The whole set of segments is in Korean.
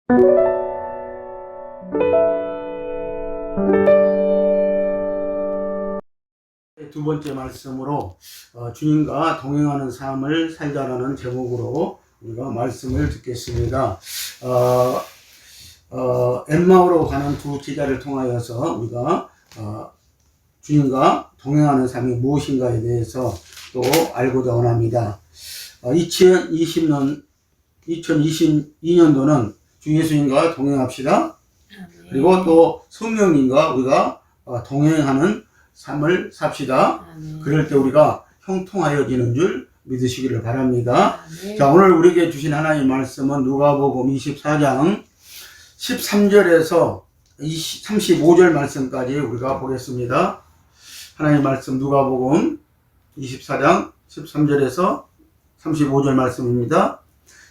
두 번째 말씀으로 주님과 동행하는 삶을 살자라는 제목으로 우리가 말씀을 듣겠습니다. 엠마오로 가는 두 제자를 통하여서 우리가 주님과 동행하는 삶이 무엇인가에 대해서 또 알고자 원합니다. 2022년도는 주 예수님과 동행합시다. 그리고 또 성령님과 우리가 동행하는 삶을 삽시다. 그럴 때 우리가 형통하여지는 줄 믿으시기를 바랍니다. 자, 오늘 우리에게 주신 하나님의 말씀은 누가복음 24장 13절에서 35절 말씀까지 우리가 보겠습니다. 하나님의 말씀 누가복음 24장 13절에서 35절 말씀입니다.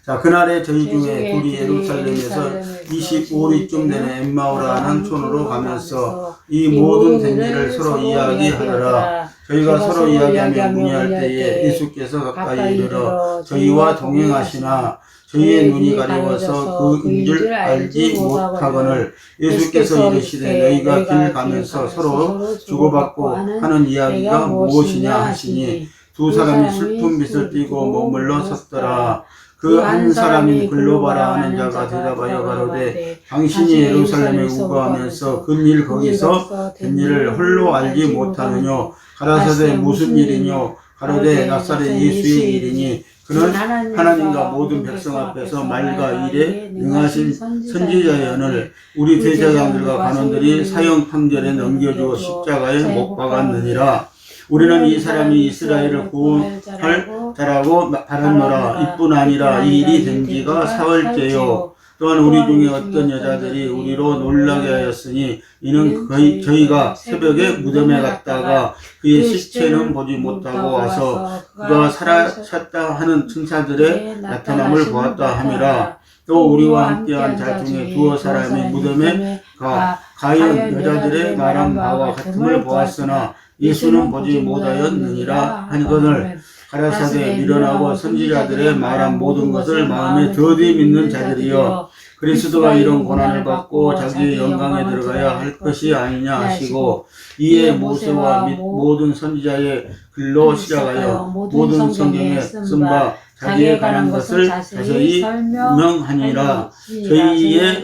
자, 그날에 저희 중에 둘이 예루살렘에서 25리쯤 되는 엠마오라는 촌으로 가면서 이 모든 된 일을 서로 이야기하더라. 저희가 서로 이야기하며 문의할 때에 예수께서 가까이 이르러 저희와 동행하시나 저희의 눈이 가려워서 그인 줄 알지 못하거늘 예수께서 이르시되 너희가 길 가면서 서로 주고받고 하는 이야기가 무엇이냐 하시니 두 사람이 슬픈 빛을 띠고 머물러 섰더라. 그 한 사람인 글로바라 하는 자가 대답하여 가로되 당신이 예루살렘에 우거하면서 근일 거기서 된 일을 홀로 알지 못하느뇨. 가라사대 무슨 일이뇨. 가로되 나사렛 예수의 일이니 그는 하나님과 모든 백성 앞에서 말과 일에 능하신 선지자여늘 우리 대제사장들과 관원들이 사형 판결에 넘겨주어 십자가에 못 박았느니라. 우리는 이 사람이 이스라엘을 구원할 자라고 바랐노라. 이뿐 아니라 이 일이 된 지가 사흘째요. 또한 우리 중에 어떤 여자들이 우리로 놀라게 하였으니 이는 저희가 새벽에 무덤에 갔다가 그의 시체는 보지 못하고 와서 그가 살아났다 하는 천사들의 나타남을 보았다 함이라. 또 우리와 함께한 자 중에 두어 사람이 무덤에 가 가연 여자들의 말한 바와 같음을 보았으나 예수는 보지 못하였느니라 하거늘 가라사대 미련하고 선지자들의 말한 모든 것을 마음에 더디 믿는 자들이여 그리스도가 이런 고난을 받고 자기의 영광에 들어가야 할 것이 아니냐 하시고 이에 모세와 및 모든 선지자의 글로 시작하여 모든 성경에 쓴 바 자기에 관한 것을 자세히 설명하니라. 저희의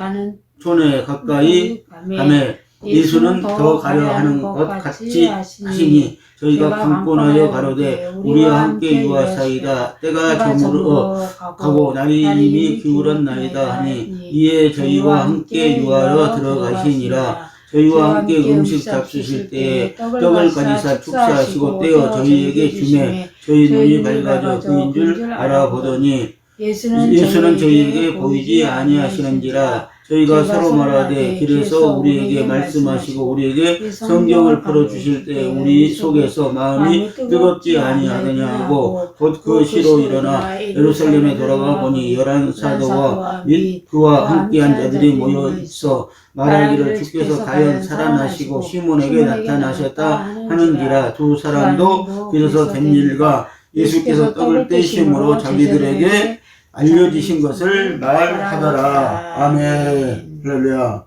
손에 가까이 가매 예수는 더 가려 하는 것 같이 하시니 저희가 강권하여 가로되 우리와 함께 유하사이다. 때가 저물어 가고 날이 이미 기울었나이다 하니 이에 저희와 함께 유하러 들어가시니라. 저희와 함께 음식 잡수실 때에 떡을 가지사 축사하시고 떼어 저희에게 주매 저희 눈이 밝아져 그인 줄 알아보더니 예수는 저희에게 보이지 아니하시는지라. 저희가 서로 말하되 길에서 우리에게 말씀하시고 우리에게 성경을 풀어주실 때 우리 속에서 마음이 뜨겁지 아니하느냐 하고 곧 그 시로 일어나 예루살렘에 돌아가 보니 11사도와 및 그와 함께한 자들이 모여 있어 말하기를 주께서 과연 살아나시고 시몬에게 나타나셨다 하는지라. 두 사람도 길에서 된 일과 예수께서 떡을 떼심으로 자기들에게 알려지신 것을 말하더라. 아멘. 할렐루야.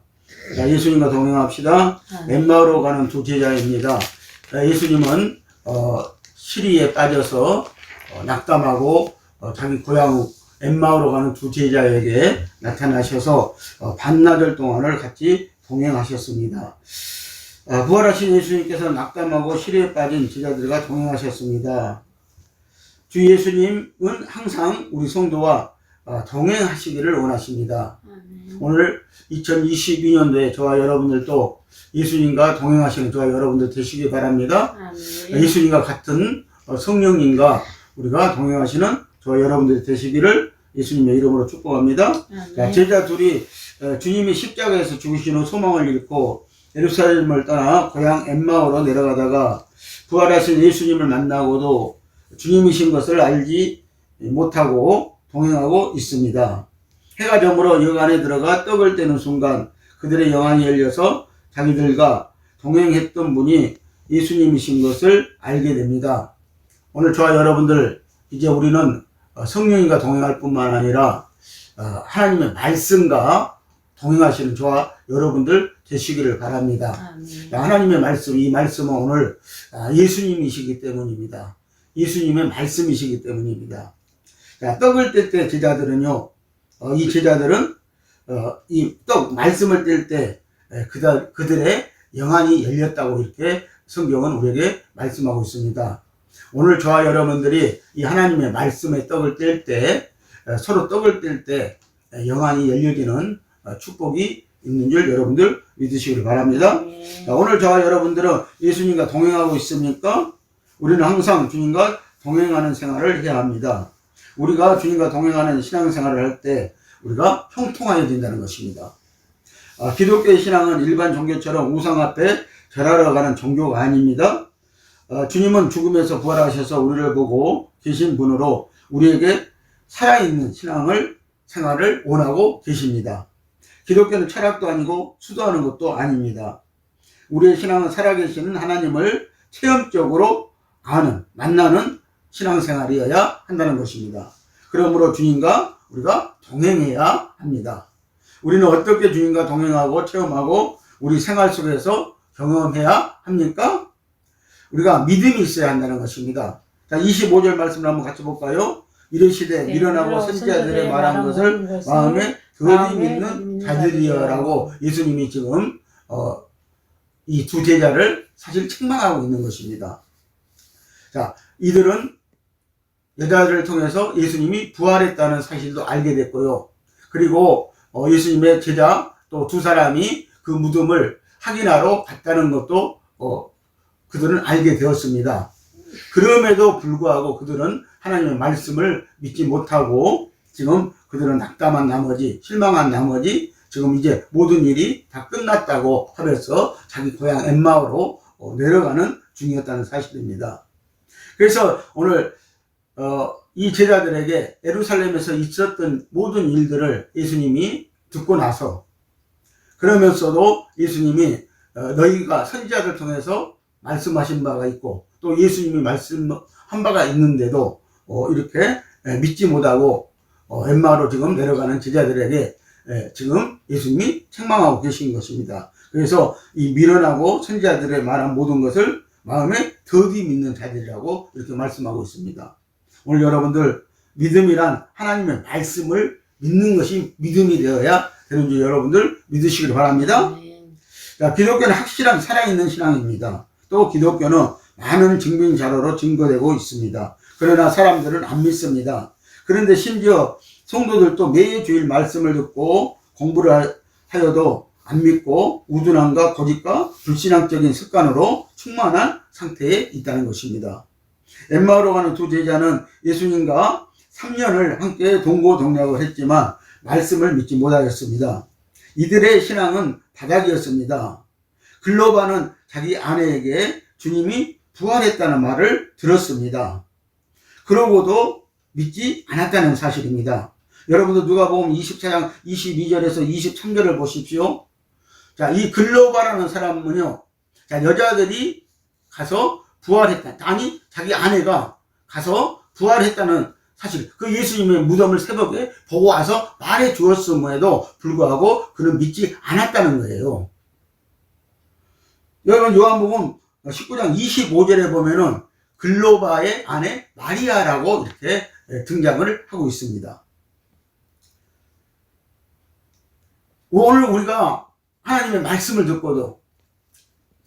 자, 예수님과 동행합시다. 엠마오로 가는 두 제자입니다. 예수님은 시리에 빠져서 낙담하고 자기 고향 엠마오로 가는 두 제자에게 나타나셔서 반나절 동안을 같이 동행하셨습니다. 부활하신 예수님께서 낙담하고 시리에 빠진 제자들과 동행하셨습니다. 주 예수님은 항상 우리 성도와 동행하시기를 원하십니다. 오늘 2022년도에 저와 여러분들도 예수님과 동행하시는 저와 여러분들 되시기 바랍니다. 예수님과 같은 성령님과 우리가 동행하시는 저와 여러분들 되시기를 예수님의 이름으로 축복합니다. 자, 제자 둘이 주님이 십자가에서 죽으신 후 소망을 잃고 예루살렘을 떠나 고향 엠마오로 내려가다가 부활하신 예수님을 만나고도 주님이신 것을 알지 못하고 동행하고 있습니다. 해가 저물어 영 안에 들어가 떡을 떼는 순간 그들의 영안이 열려서 자기들과 동행했던 분이 예수님이신 것을 알게 됩니다. 오늘 저와 여러분들 이제 우리는 성령님과 동행할 뿐만 아니라 하나님의 말씀과 동행하시는 저와 여러분들 되시기를 바랍니다. 하나님의 말씀, 이 말씀은 오늘 예수님이시기 때문입니다. 예수님의 말씀이시기 때문입니다. 자, 떡을 뗄 때 제자들은요, 이 제자들은 이 떡 말씀을 뗄 때 그들의 영안이 열렸다고 이렇게 성경은 우리에게 말씀하고 있습니다. 오늘 저와 여러분들이 이 하나님의 말씀의 떡을 뗄 때, 서로 떡을 뗄 때 영안이 열려지는 축복이 있는 줄 여러분들 믿으시길 바랍니다. 오늘 저와 여러분들은 예수님과 동행하고 있습니까? 우리는 항상 주님과 동행하는 생활을 해야 합니다. 우리가 주님과 동행하는 신앙생활을 할 때 우리가 형통하여야 된다는 것입니다. 기독교의 신앙은 일반 종교처럼 우상 앞에 절하러 가는 종교가 아닙니다. 주님은 죽음에서 부활하셔서 우리를 보고 계신 분으로 우리에게 살아있는 생활을 원하고 계십니다. 기독교는 철학도 아니고 수도하는 것도 아닙니다. 우리의 신앙은 살아계시는 하나님을 체험적으로 만나는 신앙생활이어야 한다는 것입니다. 그러므로 주님과 우리가 동행해야 합니다. 우리는 어떻게 주님과 동행하고 체험하고 우리 생활 속에서 경험해야 합니까? 우리가 믿음이 있어야 한다는 것입니다. 자, 25절 말씀을 한번 같이 볼까요? 이르시되 미련하고 선지자들의 말한 것을 마음에 더디 믿는 자들이여라고 예수님이 지금 이 두 제자를 사실 책망하고 있는 것입니다. 자, 이들은 여자들을 통해서 예수님이 부활했다는 사실도 알게 됐고요. 그리고 예수님의 제자 또 두 사람이 그 무덤을 확인하러 갔다는 것도 그들은 알게 되었습니다. 그럼에도 불구하고 그들은 하나님의 말씀을 믿지 못하고 지금 그들은 낙담한 나머지, 실망한 나머지 지금 이제 모든 일이 다 끝났다고 하면서 자기 고향 엠마오로 내려가는 중이었다는 사실입니다. 그래서 오늘 이 제자들에게 예루살렘에서 있었던 모든 일들을 예수님이 듣고 나서 그러면서도 예수님이 너희가 선지자들 통해서 말씀하신 바가 있고 또 예수님이 말씀한 바가 있는데도 이렇게 믿지 못하고 엠마오로 지금 내려가는 제자들에게 지금 예수님이 책망하고 계신 것입니다. 그래서 이 미련하고 선지자들의 말한 모든 것을 마음에 더디 믿는 자들이라고 이렇게 말씀하고 있습니다. 오늘 여러분들 믿음이란 하나님의 말씀을 믿는 것이 믿음이 되어야 되는 줄 여러분들 믿으시길 바랍니다. 자, 기독교는 확실한 살아있는 신앙입니다. 또 기독교는 많은 증빙 자료로 증거되고 있습니다. 그러나 사람들은 안 믿습니다. 그런데 심지어 성도들도 매주일 말씀을 듣고 공부를 하여도 안 믿고 우둔함과 고집과 불신앙적인 습관으로 충만한 상태에 있다는 것입니다. 엠마오로 가는 두 제자는 예수님과 3년을 함께 동고동락을 했지만 말씀을 믿지 못하였습니다. 이들의 신앙은 바닥이었습니다. 글로바는 자기 아내에게 주님이 부활했다는 말을 들었습니다. 그러고도 믿지 않았다는 사실입니다. 여러분들 누가복음 24장 22절에서 23절을 보십시오. 자, 이 글로바라는 사람은요, 자, 여자들이 가서 부활했다. 아니, 자기 아내가 가서 부활했다는 사실, 그 예수님의 무덤을 새벽에 보고 와서 말해 주었음에도 불구하고 그는 믿지 않았다는 거예요. 여러분, 요한복음 19장 25절에 보면은 글로바의 아내 마리아라고 이렇게 등장을 하고 있습니다. 오늘 우리가 하나님의 말씀을 듣고도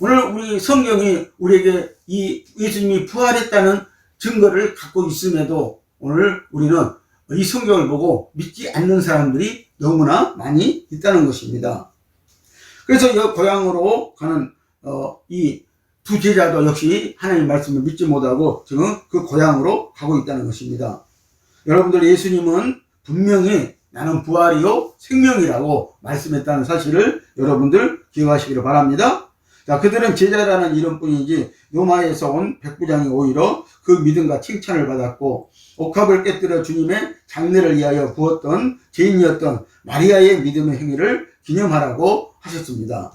오늘 우리 성경이 우리에게 이 예수님이 부활했다는 증거를 갖고 있음에도 오늘 우리는 이 성경을 보고 믿지 않는 사람들이 너무나 많이 있다는 것입니다. 그래서 이 고향으로 가는 이 두 제자도 역시 하나님의 말씀을 믿지 못하고 지금 그 고향으로 가고 있다는 것입니다. 여러분들 예수님은 분명히 나는 부활이요 생명이라고 말씀했다는 사실을 여러분들 기억하시기를 바랍니다. 자, 그들은 제자라는 이름뿐이지 로마에서 온 백부장이 오히려 그 믿음과 칭찬을 받았고 옥합을 깨뜨려 주님의 장례를 위하여 부었던 죄인이었던 마리아의 믿음의 행위를 기념하라고 하셨습니다.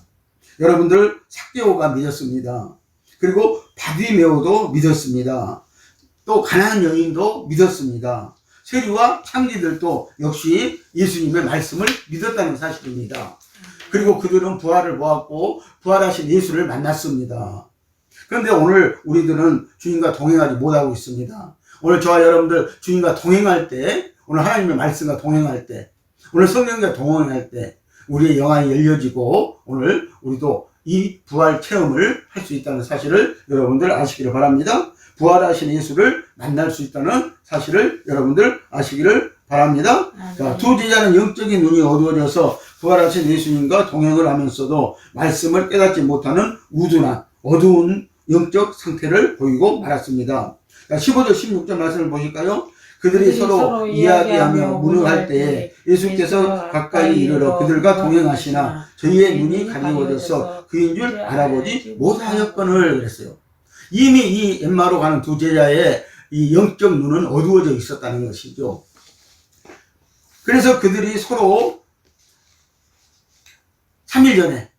여러분들 삭개오가 믿었습니다. 그리고 바디메오도 믿었습니다. 또 가나안 여인도 믿었습니다. 세리와 창기들도 역시 예수님의 말씀을 믿었다는 사실입니다. 그리고 그들은 부활을 보았고 부활하신 예수를 만났습니다. 그런데 오늘 우리들은 주님과 동행하지 못하고 있습니다. 오늘 저와 여러분들 주님과 동행할 때, 오늘 하나님의 말씀과 동행할 때, 오늘 성령과 동행할 때 우리의 영안이 열려지고 오늘 우리도 이 부활 체험을 할 수 있다는 사실을 여러분들 아시기를 바랍니다. 부활하신 예수를 만날 수 있다는 사실을 여러분들 아시기를 바랍니다. 자, 두 제자는 영적인 눈이 어두워져서 부활하신 예수님과 동행을 하면서도 말씀을 깨닫지 못하는 우둔한 어두운 영적 상태를 보이고 말았습니다. 자, 15절 16절 말씀을 보실까요? 그들이 서로 이야기하며 문의할 때에 예수께서 가까이 이르러 그들과 동행하시나 저희의 눈이 가리워져서 그인 줄 알아보지 못하였거늘 그랬어요. 이미 이 엠마로 가는 두 제자의 이 영적 눈은 어두워져 있었다는 것이죠. 그래서 그들이 서로 3일 전에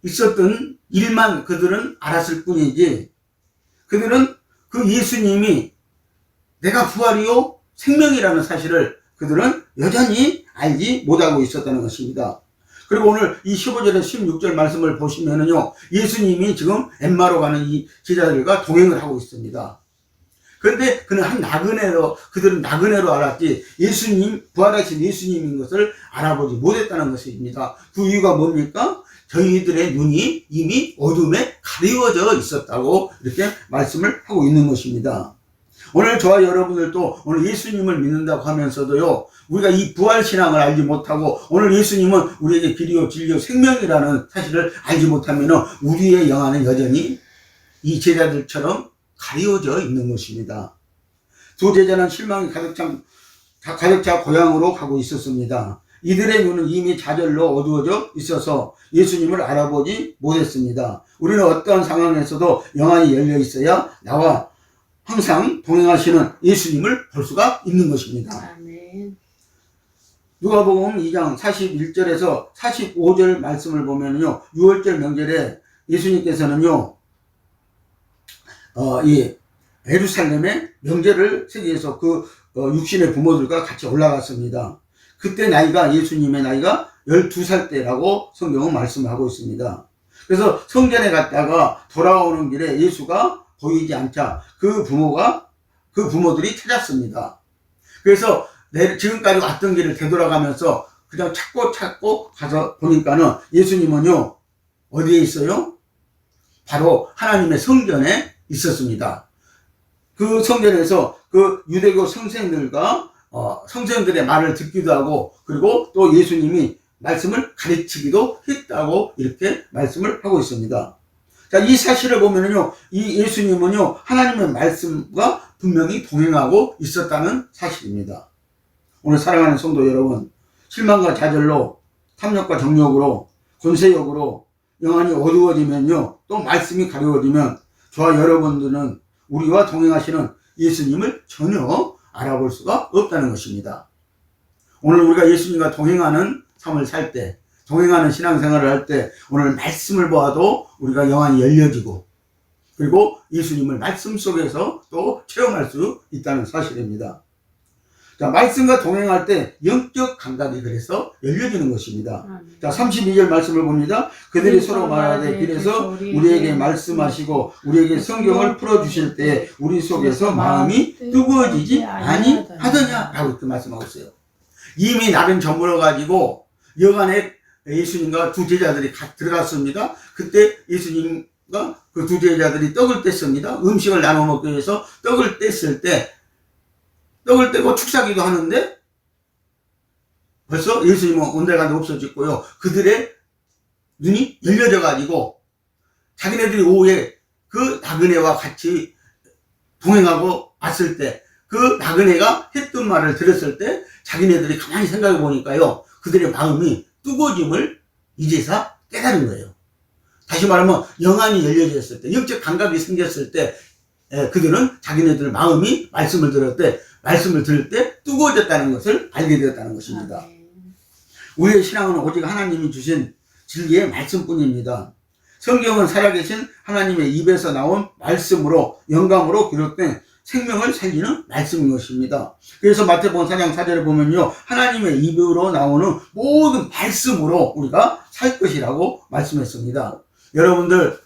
있었던 일만 그들은 알았을 뿐이지, 그들은 그 예수님이 내가 부활이요 생명이라는 사실을 그들은 여전히 알지 못하고 있었다는 것입니다. 그리고 오늘 이 15절에 16절 말씀을 보시면은요, 예수님이 지금 엠마로 가는 이 제자들과 동행을 하고 있습니다. 그런데 그들은 나그네로 알았지 예수님, 부활하신 예수님인 것을 알아보지 못했다는 것입니다. 그 이유가 뭡니까? 저희들의 눈이 이미 어둠에 가리워져 있었다고 이렇게 말씀을 하고 있는 것입니다. 오늘 저와 여러분들도 오늘 예수님을 믿는다고 하면서도요, 우리가 이 부활신앙을 알지 못하고 오늘 예수님은 우리에게 길이요 진리요 생명이라는 사실을 알지 못하면 우리의 영안은 여전히 이 제자들처럼 가리워져 있는 것입니다. 두 제자는 실망이 가득 차 고향으로 가고 있었습니다. 이들의 눈은 이미 좌절로 어두워져 있어서 예수님을 알아보지 못했습니다. 우리는 어떠한 상황에서도 영안이 열려 있어야 나와 항상 동행하시는 예수님을 볼 수가 있는 것입니다. 아멘. 누가복음 2장 41절에서 45절 말씀을 보면요, 6월절 명절에 예수님께서는요, 이 예루살렘에 명절을 세계에서 육신의 부모들과 같이 올라갔습니다. 그때 예수님의 나이가 12살 때라고 성경은 말씀하고 있습니다. 그래서 성전에 갔다가 돌아오는 길에 예수가 보이지 않자 그 부모들이 찾았습니다. 그래서 지금까지 왔던 길을 되돌아가면서 그냥 찾고 가서 보니까는 예수님은요, 어디에 있어요? 바로 하나님의 성전에 있었습니다. 그 성전에서 그 유대교 성생들의 말을 듣기도 하고, 그리고 또 예수님이 말씀을 가르치기도 했다고 이렇게 말씀을 하고 있습니다. 자, 이 사실을 보면은요, 이 예수님은요, 하나님의 말씀과 분명히 동행하고 있었다는 사실입니다. 오늘 사랑하는 성도 여러분, 실망과 좌절로, 탐욕과 정욕으로, 권세욕으로 영안이 어두워지면요, 또 말씀이 가려워지면 저와 여러분들은 우리와 동행하시는 예수님을 전혀 알아볼 수가 없다는 것입니다. 오늘 우리가 예수님과 동행하는 삶을 살 때, 동행하는 신앙생활을 할 때 오늘 말씀을 보아도 우리가 영안이 열려지고, 그리고 예수님을 말씀 속에서 또 체험할 수 있다는 사실입니다. 자, 말씀과 동행할 때 영적 감각이 그래서 열려지는 것입니다. 자, 32절 말씀을 봅니다. 그들이 서로 말하되 길에서 우리에게 말씀하시고 우리에게 성경을 풀어주실 때 우리 속에서 마음이 뜨거워지지 아니하더냐 라고 이렇게 말씀하고 있어요. 이미 날은 저물어가지고 여간에 예수님과 두 제자들이 들어갔습니다. 그때 예수님과 그 두 제자들이 떡을 뗐습니다. 음식을 나눠 먹기 위해서 떡을 뗐을 때, 떡을 떼고 축사기도 하는데 벌써 예수님은 온데간데 없어졌고요. 그들의 눈이 열려져 가지고 자기네들이 오후에 그 나그네와 같이 동행하고 왔을 때, 그 나그네가 했던 말을 들었을 때 자기네들이 가만히 생각해 보니까요, 그들의 마음이 뜨거워짐을 이제서 깨달은 거예요. 다시 말하면 영안이 열려졌을 때, 영적 감각이 생겼을 때 그들은 자기네들 마음이 말씀을 들을 때 뜨거워졌다는 것을 알게 되었다는 것입니다. 우리의 신앙은 오직 하나님이 주신 진리의 말씀뿐입니다. 성경은 살아계신 하나님의 입에서 나온 말씀으로, 영감으로 기록된 생명을 살리는 말씀인 것입니다. 그래서 마태복음 4장 4절에 보면요, 하나님의 입으로 나오는 모든 말씀으로 우리가 살 것이라고 말씀했습니다. 여러분들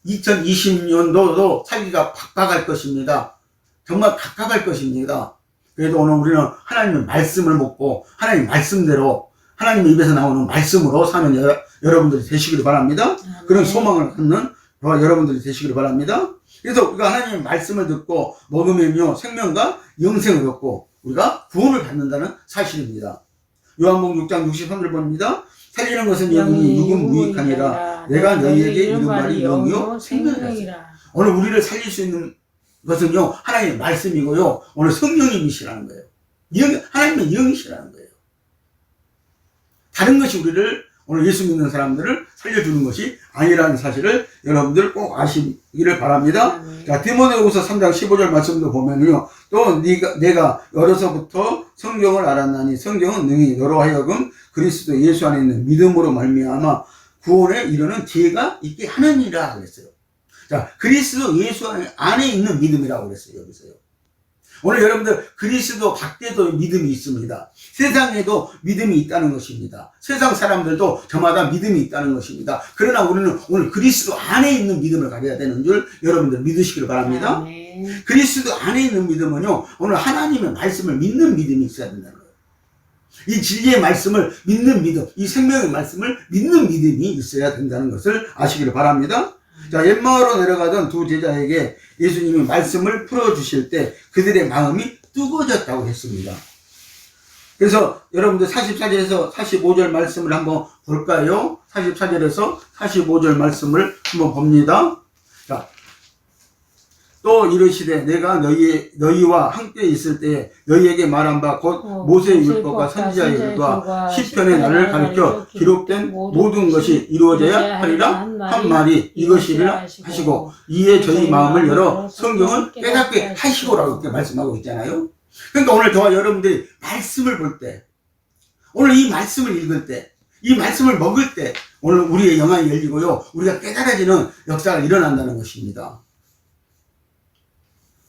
2020년도도 살기가 팍팍할 것입니다. 정말 팍팍할 것입니다. 그래도 오늘 우리는 하나님의 말씀을 먹고 하나님 말씀대로 하나님의 입에서 나오는 말씀으로 사는 여러분들이 되시기를 바랍니다. 그런 소망을 갖는 여러분들이 되시기를 바랍니다. 그래서 우리가 하나님의 말씀을 듣고 먹으면요, 생명과 영생을 얻고 우리가 구원을 받는다는 사실입니다. 요한복음 6장 63절 봅니다. 살리는 것은 영이 육은 무익하니라. 내가 너희에게 이른 말이 영이요 생명이라. 오늘 우리를 살릴 수 있는 것은요, 하나님의 말씀이고요, 오늘 성령님이시라는 거예요. 하나님의 영이시라는 거예요. 다른 것이 우리를, 오늘 예수 믿는 사람들을 살려주는 것이 아니라는 사실을 여러분들 꼭 아시기를 바랍니다. 자, 디모데후서 3장 15절 말씀도 보면요, 또 내가 어려서부터 성경을 알았나니 성경은 능히 너로 하여금 그리스도 예수 안에 있는 믿음으로 말미암아 구원에 이르는 지혜가 있게 하느니라 그랬어요. 자, 그리스도 예수 안에 있는 믿음이라고 그랬어요, 여기서요. 오늘 여러분들 그리스도 밖에도 믿음이 있습니다. 세상에도 믿음이 있다는 것입니다. 세상 사람들도 저마다 믿음이 있다는 것입니다. 그러나 우리는 오늘 그리스도 안에 있는 믿음을 가져야 되는 줄 여러분들 믿으시길 바랍니다. 그리스도 안에 있는 믿음은요, 오늘 하나님의 말씀을 믿는 믿음이 있어야 된다는 거예요. 이 진리의 말씀을 믿는 믿음, 이 생명의 말씀을 믿는 믿음이 있어야 된다는 것을 아시기를 바랍니다. 자, 옛마을로 내려가던 두 제자에게 예수님이 말씀을 풀어주실 때 그들의 마음이 뜨거워졌다고 했습니다. 그래서 여러분들 44절에서 45절 말씀을 한번 볼까요? 44절에서 45절 말씀을 한번 봅니다. 자, 또 이르시되 내가 너희와 함께 있을 때에 너희에게 말한 바 곧 모세의 율법과 선지자의 글과 시편의 나를 가르쳐 기록된 모든 것이 이루어져야 하리라 한 말이 이것이라 하시고 이에 저희 마음을 열어 성경을 깨닫게 하시고라고 이렇게 말씀하고 있잖아요. 그러니까 오늘 저와 여러분들이 말씀을 볼 때, 오늘 이 말씀을 읽을 때, 이 말씀을 먹을 때 오늘 우리의 영안이 열리고요, 우리가 깨달아지는 역사가 일어난다는 것입니다.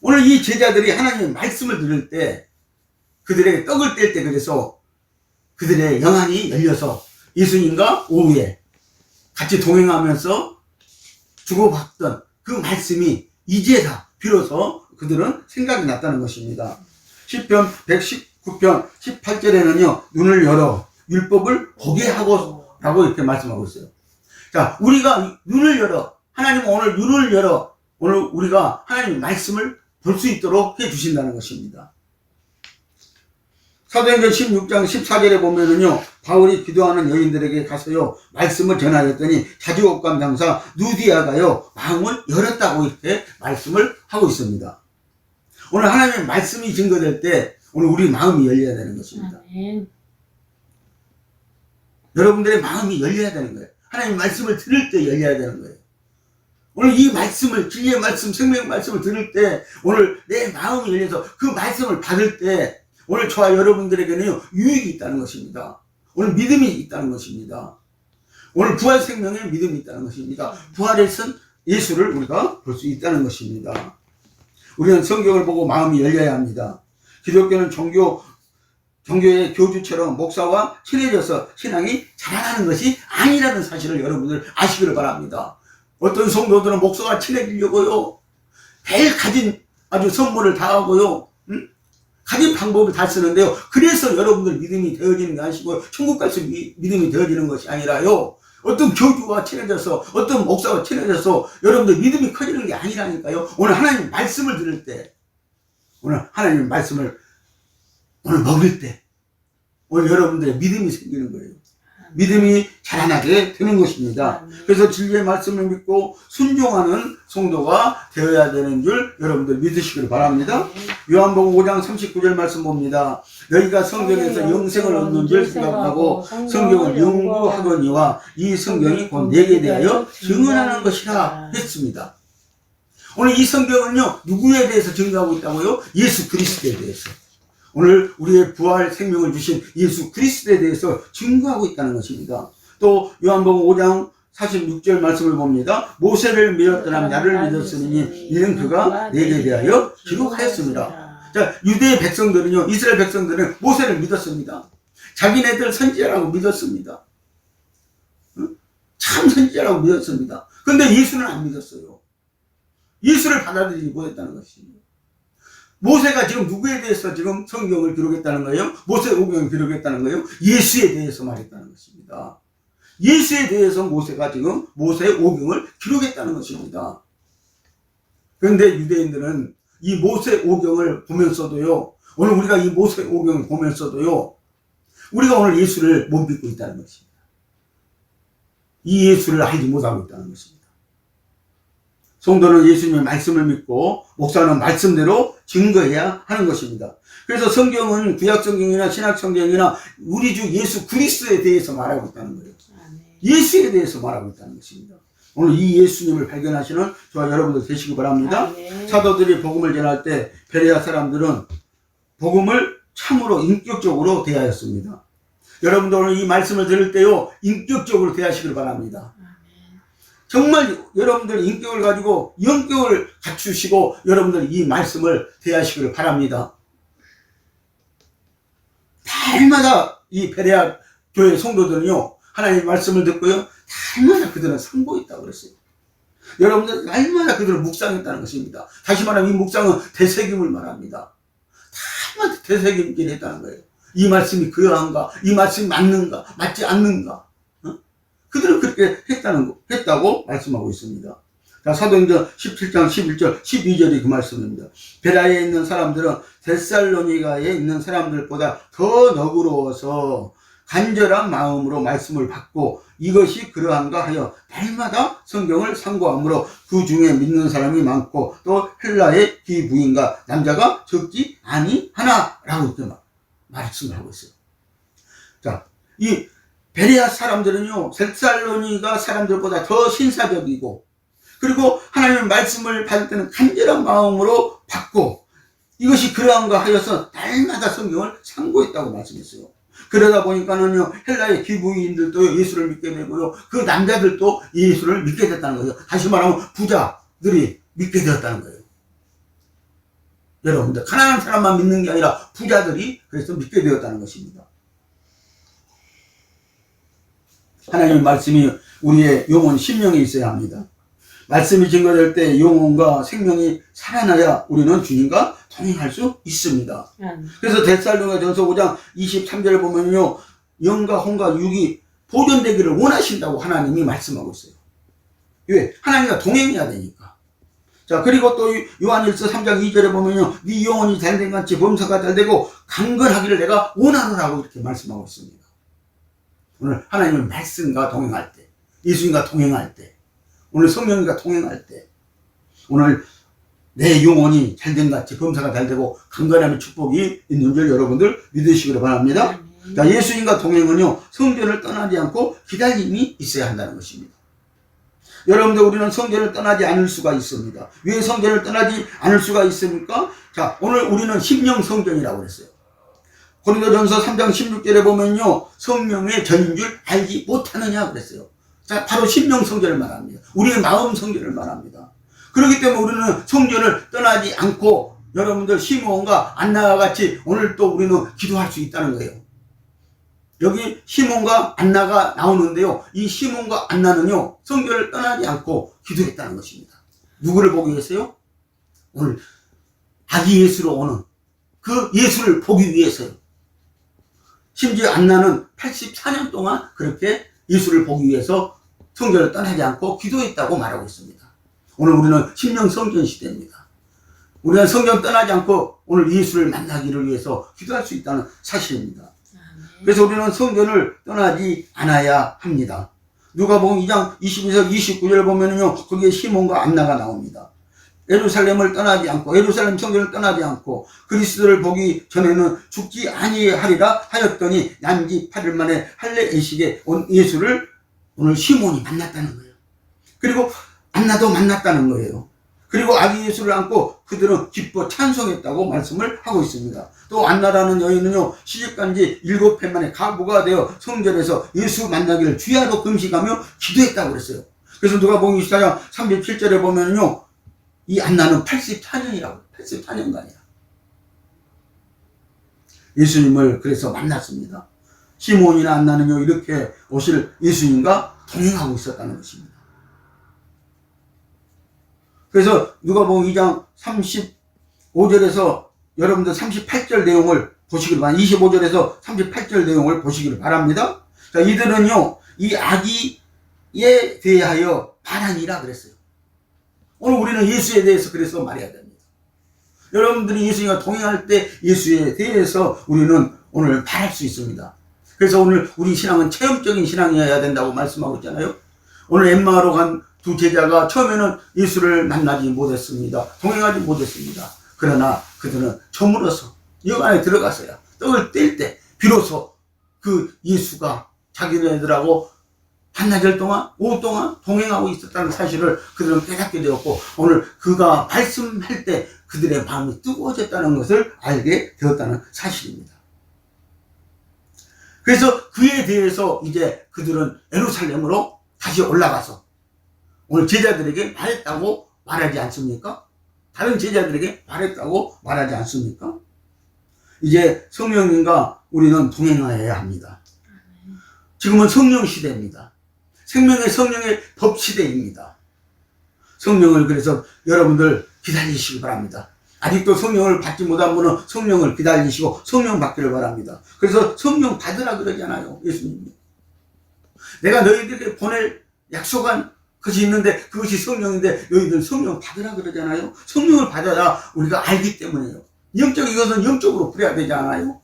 오늘 이 제자들이 하나님의 말씀을 들을 때, 그들에게 떡을 뗄 때, 그래서 그들의 영안이 열려서 예수님과 오후에 같이 동행하면서 주고받던 그 말씀이 이제다 비로소 그들은 생각이 났다는 것입니다. 시편 119편 18절에는요, 눈을 열어 율법을 보게 하고 라고 이렇게 말씀하고 있어요. 자, 우리가 눈을 열어, 하나님은 오늘 눈을 열어 오늘 우리가 하나님의 말씀을 볼 수 있도록 해주신다는 것입니다. 사도행전 16장 14절에 보면은요, 바울이 기도하는 여인들에게 가서요, 말씀을 전하였더니 자주옥감 장사 누디아가요, 마음을 열었다고 이렇게 말씀을 하고 있습니다. 오늘 하나님의 말씀이 증거될 때, 오늘 우리 마음이 열려야 되는 것입니다. 여러분들의 마음이 열려야 되는 거예요. 하나님의 말씀을 들을 때 열려야 되는 거예요. 오늘 이 말씀을, 진리의 말씀, 생명의 말씀을 들을 때, 오늘 내 마음이 열려서 그 말씀을 받을 때, 오늘 저와 여러분들에게는 유익이 있다는 것입니다. 오늘 믿음이 있다는 것입니다. 오늘 부활 생명에 믿음이 있다는 것입니다. 부활의 선 예수를 우리가 볼 수 있다는 것입니다. 우리는 성경을 보고 마음이 열려야 합니다. 기독교는 종교의 교주처럼 목사와 친해져서 신앙이 자라나는 것이 아니라는 사실을 여러분들 아시기를 바랍니다. 어떤 성도들은 목사가 친해지려고요, 별 가진 아주 선물을 다 하고요, 가진 방법을 다 쓰는데요, 그래서 여러분들 믿음이 되어지는 게 아니고 천국 갈 수 믿음이 되어지는 것이 아니라요, 어떤 교주와 친해져서 어떤 목사와 친해져서 여러분들 믿음이 커지는 게 아니라니까요. 오늘 하나님 말씀을 들을 때, 오늘 하나님 말씀을 오늘 먹을 때, 오늘 여러분들의 믿음이 생기는 거예요. 믿음이 자라나게 되는 것입니다. 그래서 진리의 말씀을 믿고 순종하는 성도가 되어야 되는 줄 여러분들 믿으시길 바랍니다. 요한복음 5장 39절 말씀 봅니다. 너희가 성경에서 영생을 얻는 줄 생각하고 성경을 연구하거니와 이 성경이 곧 내게 대하여 증언하는 것이라 했습니다. 오늘 이 성경은요, 누구에 대해서 증거하고 있다고요? 예수 그리스도에 대해서. 오늘 우리의 부활 생명을 주신 예수 그리스도에 대해서 증거하고 있다는 것입니다. 또 요한복음 5장 46절 말씀을 봅니다. 모세를 믿었더라 나를 믿었으니 이는 그가 내게 대하여 기록하였습니다. 자, 유대의 백성들은요, 이스라엘 백성들은 모세를 믿었습니다. 자기네들 선지자라고 믿었습니다. 참 선지자라고 믿었습니다. 근데 예수는 안 믿었어요. 예수를 받아들이지 못했다는 것입니다. 모세가 지금 누구에 대해서 지금 성경을 기록했다는 거예요? 모세 오경을 기록했다는 거예요? 예수에 대해서 말했다는 것입니다. 예수에 대해서 모세가 지금 모세 오경을 기록했다는 것입니다. 그런데 유대인들은 이 모세 오경을 보면서도요, 오늘 우리가 이 모세 오경을 보면서도요, 우리가 오늘 예수를 못 믿고 있다는 것입니다. 이 예수를 알지 못하고 있다는 것입니다. 성도는 예수님의 말씀을 믿고 목사는 말씀대로 증거해야 하는 것입니다. 그래서 성경은 구약성경이나 신약성경이나 우리 주 예수 그리스도에 대해서 말하고 있다는 거예요. 예수에 대해서 말하고 있다는 것입니다. 오늘 이 예수님을 발견하시는 저와 여러분들 되시기 바랍니다. 사도들이 복음을 전할 때 베레아 사람들은 복음을 참으로 인격적으로 대하였습니다. 여러분들 오늘 이 말씀을 들을 때요, 인격적으로 대하시길 바랍니다. 정말 여러분들 인격을 가지고 영격을 갖추시고 여러분들 이 말씀을 대하시길 바랍니다. 날마다 이 베레아 교회 성도들은요, 하나님의 말씀을 듣고요, 날마다 그들은 상고했다고 그랬어요. 여러분들 날마다 그들은 묵상했다는 것입니다. 다시 말하면 이 묵상은 되새김을 말합니다. 날마다 되새김질 했다는 거예요. 이 말씀이 그러한가? 이 말씀이 맞는가? 맞지 않는가? 그들은 그렇게 했다고 말씀하고 있습니다. 자, 사도행전 17장 11절 12절이 그 말씀입니다. 베라에 있는 사람들은 데살로니가에 있는 사람들보다 더 너그러워서 간절한 마음으로 말씀을 받고 이것이 그러한가 하여 날마다 성경을 상고함으로 그 중에 믿는 사람이 많고 또 헬라의 기부인과 남자가 적지 아니하나라고 이렇게 말씀을 하고 있어요. 자, 이 베레아 사람들은요, 데살로니가 사람들보다 더 신사적이고, 그리고 하나님의 말씀을 받을 때는 간절한 마음으로 받고, 이것이 그러한가 하여서 날마다 성경을 상고했다고 말씀했어요. 그러다 보니까는요, 헬라의 기부인들도 예수를 믿게 되고요, 그 남자들도 예수를 믿게 됐다는 거예요. 다시 말하면 부자들이 믿게 되었다는 거예요. 여러분들, 가난한 사람만 믿는 게 아니라 부자들이 그래서 믿게 되었다는 것입니다. 하나님의 말씀이 우리의 영혼, 심령에 있어야 합니다. 말씀이 증거될 때 영혼과 생명이 살아나야 우리는 주님과 동행할 수 있습니다. 그래서 데살로니가전서 5장 23절을 보면요, 영과 혼과 육이 보존되기를 원하신다고 하나님이 말씀하고 있어요. 왜? 하나님과 동행해야 되니까. 자, 그리고 또 요한일서 3장 2절에 보면요, 네 영혼이 잘된 같이 범사가 잘되고 강건하기를 내가 원하노라고 이렇게 말씀하고 있습니다. 오늘 하나님의 말씀과 동행할 때, 예수님과 동행할 때, 오늘 성령님과 동행할 때, 오늘 내 영혼이 잘된 같이 범사가 잘되고 강건함의 축복이 있는 줄 여러분들 믿으시기를 바랍니다. 자, 예수님과 동행은요, 성전을 떠나지 않고 기다림이 있어야 한다는 것입니다. 여러분들, 우리는 성전을 떠나지 않을 수가 있습니다. 왜 성전을 떠나지 않을 수가 있습니까? 자, 오늘 우리는 심령 성전이라고 그랬어요. 고린도전서 3장 16절에 보면요, 성령의 전인 줄 알지 못하느냐 그랬어요. 자, 바로 심령 성전을 말합니다. 우리의 마음 성전을 말합니다. 그렇기 때문에 우리는 성전을 떠나지 않고 여러분들 시몬과 안나와 같이 오늘 또 우리는 기도할 수 있다는 거예요. 여기 시몬과 안나가 나오는데요, 이 시몬과 안나는요, 성전을 떠나지 않고 기도했다는 것입니다. 누구를 보기 위해서요? 오늘 아기 예수로 오는 그 예수를 보기 위해서요. 심지어 안나는 84년 동안 그렇게 예수를 보기 위해서 성전을 떠나지 않고 기도했다고 말하고 있습니다. 오늘 우리는 심령 성전 시대입니다. 우리는 성전 떠나지 않고 오늘 예수를 만나기를 위해서 기도할 수 있다는 사실입니다. 그래서 우리는 성전을 떠나지 않아야 합니다. 누가복음 2장 22절 29절 보면은요, 거기에 시몬과 안나가 나옵니다. 예루살렘을 떠나지 않고, 예루살렘 성전을 떠나지 않고 그리스도를 보기 전에는 죽지 아니하리라 하였더니 난지 8일 만에 할례 예식에 온 예수를 오늘 시몬이 만났다는 거예요. 그리고 안나도 만났다는 거예요. 그리고 아기 예수를 안고 그들은 기뻐 찬송했다고 말씀을 하고 있습니다. 또 안나라는 여인은요, 시집간 지 7해 만에 가부가 되어 성전에서 예수 만나기를 주야로 금식하며 기도했다고 그랬어요. 그래서 누가복음 24장 37절에 보면요, 이 안나는 84년이라고, 84년간이야. 예수님을 그래서 만났습니다. 시몬이나 안나는요, 이렇게 오실 예수님과 동행하고 있었다는 것입니다. 그래서 누가복음 2장 35절에서 여러분들 38절 내용을 보시기를 바랍니다. 25절에서 38절 내용을 보시기를 바랍니다. 자, 이들은요, 이 아기에 대하여 말하니라 그랬어요. 오늘 우리는 예수에 대해서 그래서 말해야 됩니다. 여러분들이 예수님과 동행할 때 예수에 대해서 우리는 오늘 말할 수 있습니다. 그래서 오늘 우리 신앙은 체험적인 신앙이어야 된다고 말씀하고 있잖아요. 오늘 엠마오로 간 두 제자가 처음에는 예수를 만나지 못했습니다. 동행하지 못했습니다. 그러나 그들은 저물어서 영 안에 들어가서야 떡을 뗄 때 비로소 그 예수가 자기네들하고 한나절 동안, 오후 동안 동행하고 있었다는 사실을 그들은 깨닫게 되었고, 오늘 그가 말씀할 때 그들의 마음이 뜨거워졌다는 것을 알게 되었다는 사실입니다. 그래서 그에 대해서 이제 그들은 예루살렘으로 다시 올라가서 오늘 제자들에게 말했다고 말하지 않습니까? 다른 제자들에게 말했다고 말하지 않습니까? 이제 성령님과 우리는 동행하여야 합니다. 지금은 성령 시대입니다. 생명의 성령의 법 시대입니다. 성령을 그래서 여러분들 기다리시기 바랍니다. 아직도 성령을 받지 못한 분은 성령을 기다리시고 성령 받기를 바랍니다. 그래서 성령 받으라 그러잖아요, 예수님이. 내가 너희들에게 보낼 약속한 것이 있는데 그것이 성령인데 너희들 성령 받으라 그러잖아요. 성령을 받아야 우리가 알기 때문에요. 영적인 것은 영적으로 그래야 되지 않아요?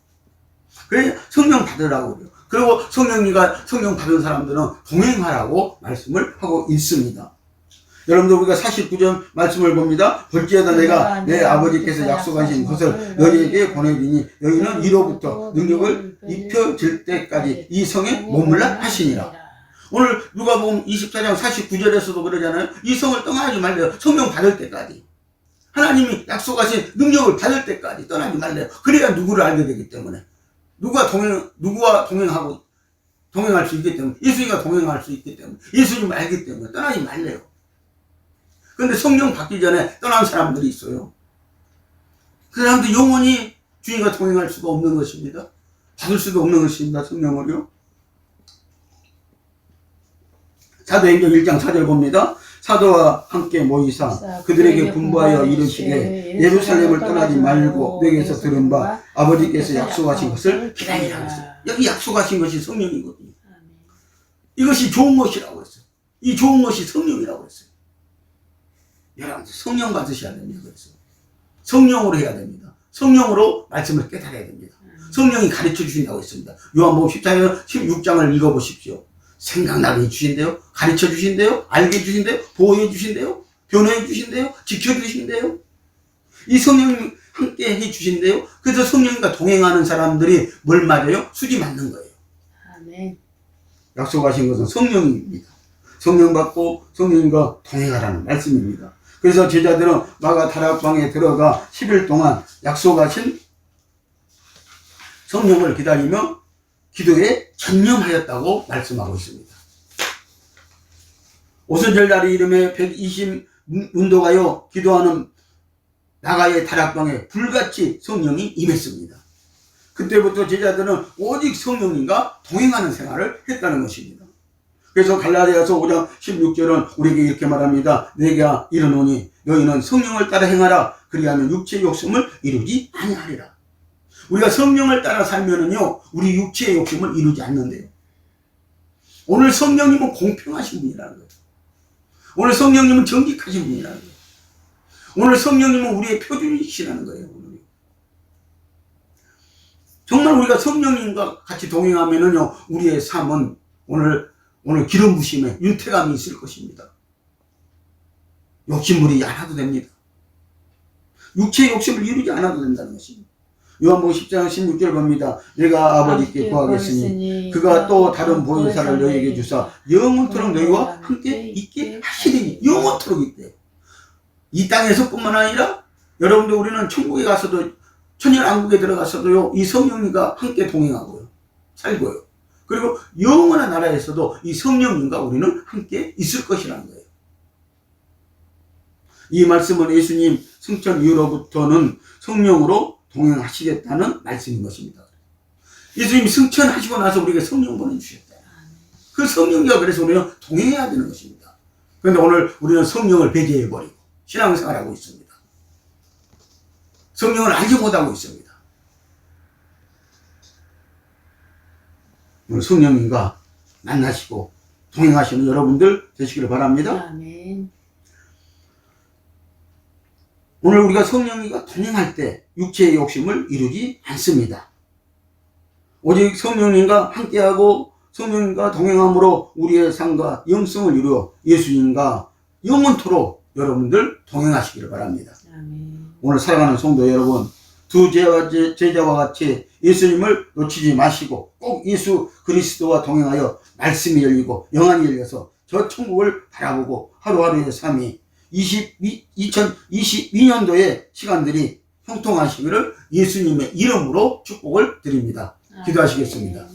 그래 성령 받으라고 그래요. 그리고 성령 받은 사람들은 동행하라고 말씀을 하고 있습니다. 여러분들 우리가 49절 말씀을 봅니다. 볼지어다 내가 내 아버지께서 약속하신 것을 너희에게 보내주니 너희는 이로부터 능력을 입혀질 때까지 이 성에 머물라 하시니라. 오늘 누가복음 24장 49절에서도 그러잖아요. 이 성을 떠나지 말래요. 성령 받을 때까지. 하나님이 약속하신 능력을 받을 때까지 떠나지 말래요. 그래야 누구를 알게 되기 때문에. 누구와 동행할 수 있기 때문에. 예수님과 동행할 수 있기 때문에. 예수님을 알기 때문에 떠나지 말래요. 그런데 성령 받기 전에 떠난 사람들이 있어요. 그 사람들 영원히 주님과 동행할 수가 없는 것입니다. 받을 수도 없는 것입니다. 성령을요. 사도행전 1장 4절 봅니다. 사도와 함께 모이사 그들에게 분부하여 이르시되 예루살렘을 떠나지 말고 너희에게서 들은 바 아버지께서 약속하신 것을 기다리라 했어요. 여기 약속하신 것이 성령이거든요. 이것이 좋은 것이라고 했어요. 이 좋은 것이 성령이라고 했어요. 여러분 성령 받으셔야 됩니다. 그래서 성령으로 해야 됩니다. 성령으로 말씀을 깨달아야 됩니다. 성령이 가르쳐 주신다고 했습니다. 요한복음 14장 16장을 읽어보십시오. 생각나게 해주신대요. 가르쳐 주신대요. 알게 해주신대요. 보호해 주신대요. 변호해 주신대요. 지켜 주신대요. 이 성령님 함께 해 주신대요. 그래서 성령님과 동행하는 사람들이 뭘 맞아요? 수지 맞는 거예요. 아멘. 약속하신 것은 성령입니다. 성령 받고 성령님과 동행하라는 말씀입니다. 그래서 제자들은 마가 다락방에 들어가 10일 동안 약속하신 성령을 기다리며 기도에 전념하였다고 말씀하고 있습니다. 오순절날이 이름에 120 운동하여 기도하는 나가의 다락방에 불같이 성령이 임했습니다. 그때부터 제자들은 오직 성령님과 동행하는 생활을 했다는 것입니다. 그래서 갈라디아서 5장 16절은 우리에게 이렇게 말합니다. 내가 이르노니 너희는 성령을 따라 행하라. 그리하면 육체의 욕심을 이루지 아니하리라. 우리가 성령을 따라 살면은요, 우리 육체의 욕심을 이루지 않는데요. 오늘 성령님은 공평하신 분이라는 거예요. 오늘 성령님은 정직하신 분이라는 거예요. 오늘 성령님은 우리의 표준이시라는 거예요. 정말 우리가 성령님과 같이 동행하면은요, 우리의 삶은 오늘 기름 부심에 윤택감이 있을 것입니다. 욕심부리지 않아도 됩니다. 육체의 욕심을 이루지 않아도 된다는 것입니다. 요한복음 10장 16절 봅니다. 내가 아버지께 구하겠으니 그가 또 다른 보혜사를 너희에게 주사 영원토록 너희와 함께 있게 하시리니 영원토록 있대요. 이 땅에서뿐만 아니라 여러분들 우리는 천국에 가서도 천년왕국에 들어가서도요 이 성령님과 함께 동행하고요 살고요. 그리고 영원한 나라에서도 이 성령님과 우리는 함께 있을 것이라는 거예요. 이 말씀은 예수님 승천 이후로부터는 성령으로 동행하시겠다는 말씀인 것입니다. 예수님이 승천하시고 나서 우리에게 성령 보내주셨다. 그 성령과 그래서 우리는 동행해야 되는 것입니다. 그런데 오늘 우리는 성령을 배제해버리고 신앙생활하고 있습니다. 성령을 알지 못하고 있습니다. 오늘 성령님과 만나시고 동행하시는 여러분들 되시기를 바랍니다. 아멘. 오늘 우리가 성령님과 동행할 때 육체의 욕심을 이루지 않습니다. 오직 성령님과 함께하고 성령님과 동행함으로 우리의 삶과 영성을 이루어 예수님과 영원토록 여러분들 동행하시기를 바랍니다. 아멘. 오늘 사랑하는 성도 여러분, 두 제자와 같이 예수님을 놓치지 마시고 꼭 예수 그리스도와 동행하여 말씀이 열리고 영안이 열려서 저 천국을 바라보고 하루하루의 삶이 2022년도의 시간들이 형통하시기를 예수님의 이름으로 축복을 드립니다. 기도하시겠습니다.